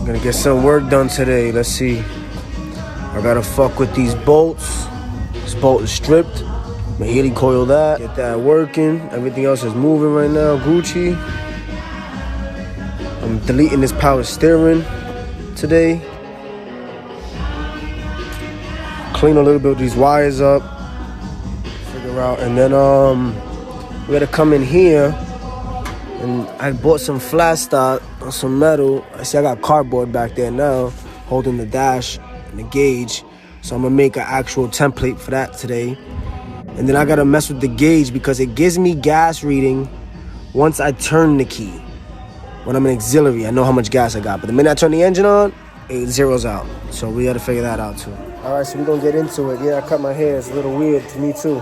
Gonna get some work done today. Let's see. I gotta fuck with these bolts. This bolt is stripped. I'm gonna helicoil that. Get that working. Everything else is moving right now. Gucci. I'm deleting this power steering today. Clean a little bit of these wires up. Figure out. And then we gotta come in here. And I bought some flat stock on some metal. I see I got cardboard back there now, holding the dash and the gauge. So I'm gonna make an actual template for that today. And then I gotta mess with the gauge because it gives me gas reading once I turn the key. When I'm in auxiliary, I know how much gas I got. But the minute I turn the engine on, it zeroes out. So we gotta figure that out too. All right, so we're gonna get into it. Yeah, I cut my hair. It's a little weird to me too.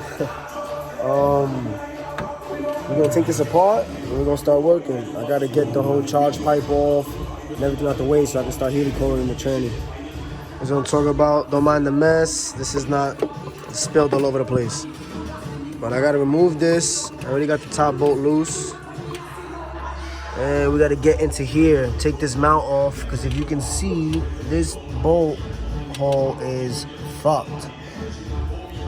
We're gonna take this apart and we're gonna start working. I gotta get the whole charge pipe off and everything out the way so I can start helicoiling the tranny. We're gonna talk about, don't mind the mess. This is not spilled all over the place. But I gotta remove this. I already got the top bolt loose. And we gotta get into here, take this mount off, because if you can see, this bolt hole is fucked.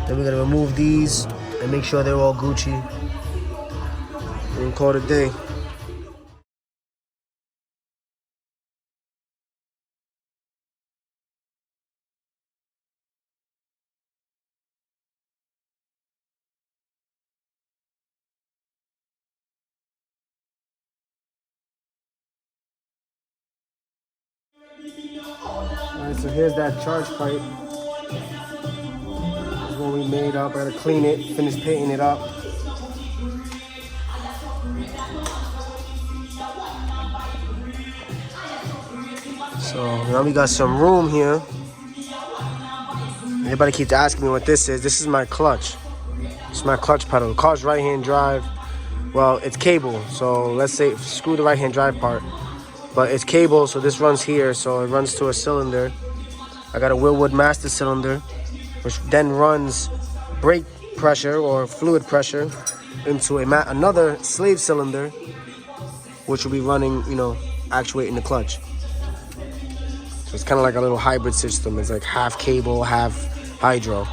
Then we're gonna remove these and make sure they're all Gucci. We'll call it a day. Alright, so here's that charge pipe. This is what we made up. I gotta clean it, finish painting it up. So now we got some room here. Everybody keeps asking me what this is. This is my clutch. It's my clutch pedal. The car's right-hand drive. Well, it's cable. So let's say screw the right-hand drive part. But it's cable, so this runs here. So it runs to a cylinder. I got a Willwood master cylinder, which then runs brake pressure or fluid pressure into another slave cylinder, which will be running, actuating the clutch. So it's kind of like a little hybrid system. It's like half cable, half hydro.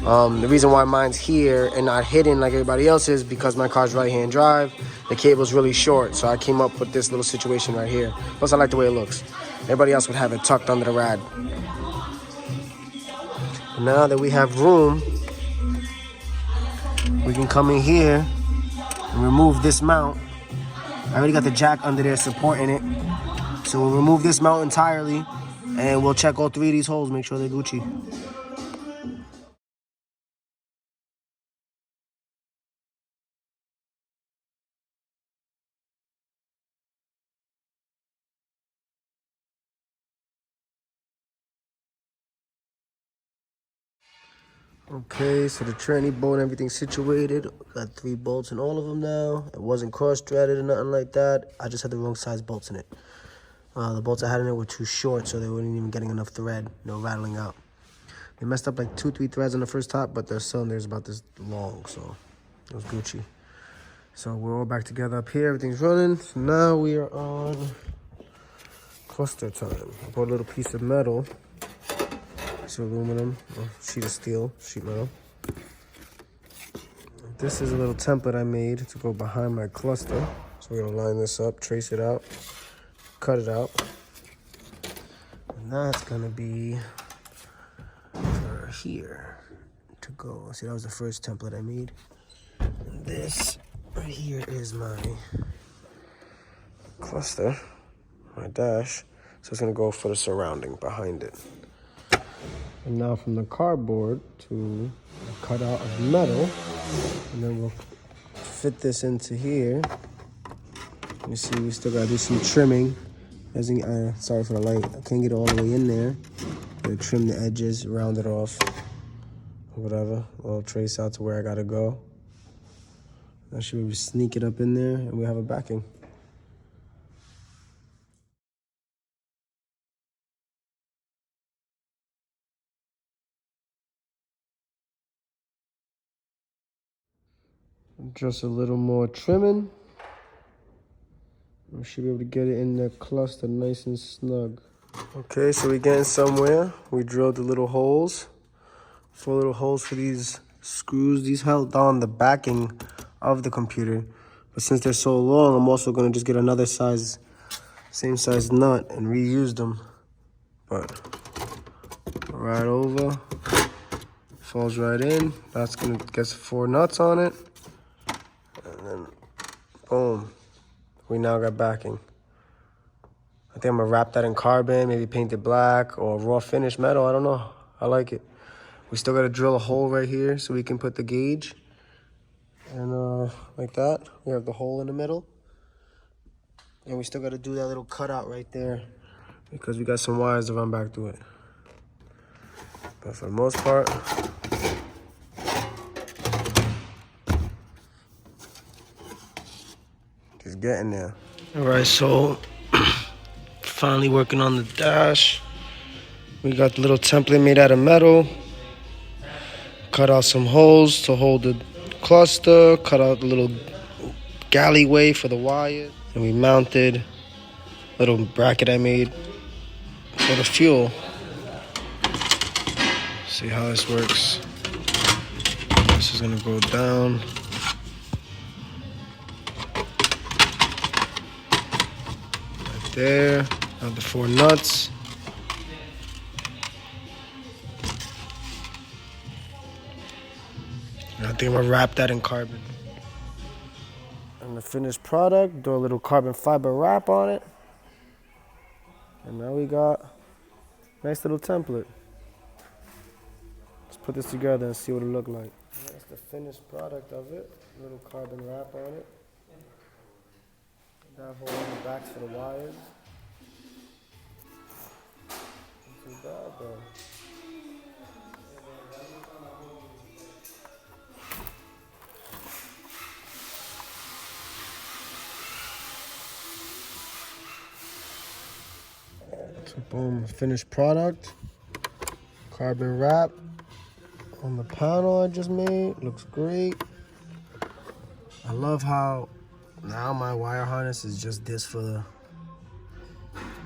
The reason why mine's here and not hidden like everybody else is because my car's right-hand drive. The cable's really short, so I came up with this little situation right here. Plus, I like the way it looks. Everybody else would have it tucked under the rad. Now that we have room, we can come in here and remove this mount. I already got the jack under there supporting it. So we'll remove this mount entirely and we'll check all three of these holes, make sure they're Gucci. Okay, so the tranny bolt and everything's situated. Got 3 bolts in all of them now. It wasn't cross-threaded or nothing like that. I just had the wrong size bolts in it. The bolts I had in it were too short, so they weren't even getting enough thread. No rattling out. They messed up like 2-3 threads on the first top, but the cylinder is about this long, so it was Gucci. So we're all back together up here. Everything's running. So now we are on cluster time. I bought a little piece of metal. It's aluminum, or sheet of steel, sheet metal. This is a little template I made to go behind my cluster. So we're gonna line this up, trace it out, cut it out. And that's gonna be for here to go. See, that was the first template I made. And this right here is my cluster, my dash. So it's gonna go for the surrounding behind it. And now from the cardboard to cut out of metal, and then we'll fit this into here. You see, we still gotta do some trimming. Sorry for the light. I can't get it all the way in there. Gotta trim the edges, round it off, whatever. I'll trace out to where I gotta go. I should be able to sneak it up in there, and we have a backing. Just a little more trimming. We should be able to get it in the cluster nice and snug. Okay, so we getting somewhere. We drilled the little holes. 4 little holes for these screws. These held on the backing of the computer. But since they're so long, I'm also gonna just get another size, same size nut and reuse them. But right over, falls right in. That's gonna get 4 nuts on it. And then boom, we now got backing. I think I'm gonna wrap that in carbon, maybe paint it black or raw finish metal, I don't know. I like it. We still gotta drill a hole right here so we can put the gauge. And like that, we have the hole in the middle. And we still gotta do that little cutout right there because we got some wires to run back through it. But for the most part, just getting there. All right, so finally working on the dash. We got the little template made out of metal. Cut out some holes to hold the cluster. Cut out the little galleyway for the wires. And we mounted a little bracket I made for the fuel. See how this works. This is gonna go down. Right there. Have the 4 nuts. And I think I'm gonna wrap that in carbon. And the finished product, do a little carbon fiber wrap on it. And now we got a nice little template. Let's put this together and see what it look like. That's the finished product of it. A little carbon wrap on it. That hole in the backs for the wires. Not too bad though. So boom, finished product. Carbon wrap on the panel I just made. Looks great. I love how now my wire harness is just this for the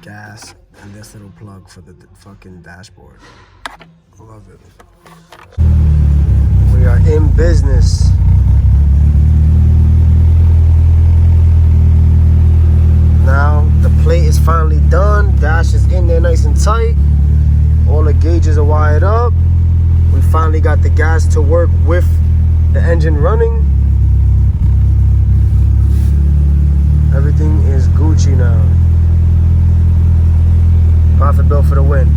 gas and this little plug for the fucking dashboard. I love it. We are in business. Now the plate is finally done. Dash is in there nice and tight. All the gauges are wired up. We finally got the gas to work with the engine running. Everything is Gucci now. Profit bill for the win.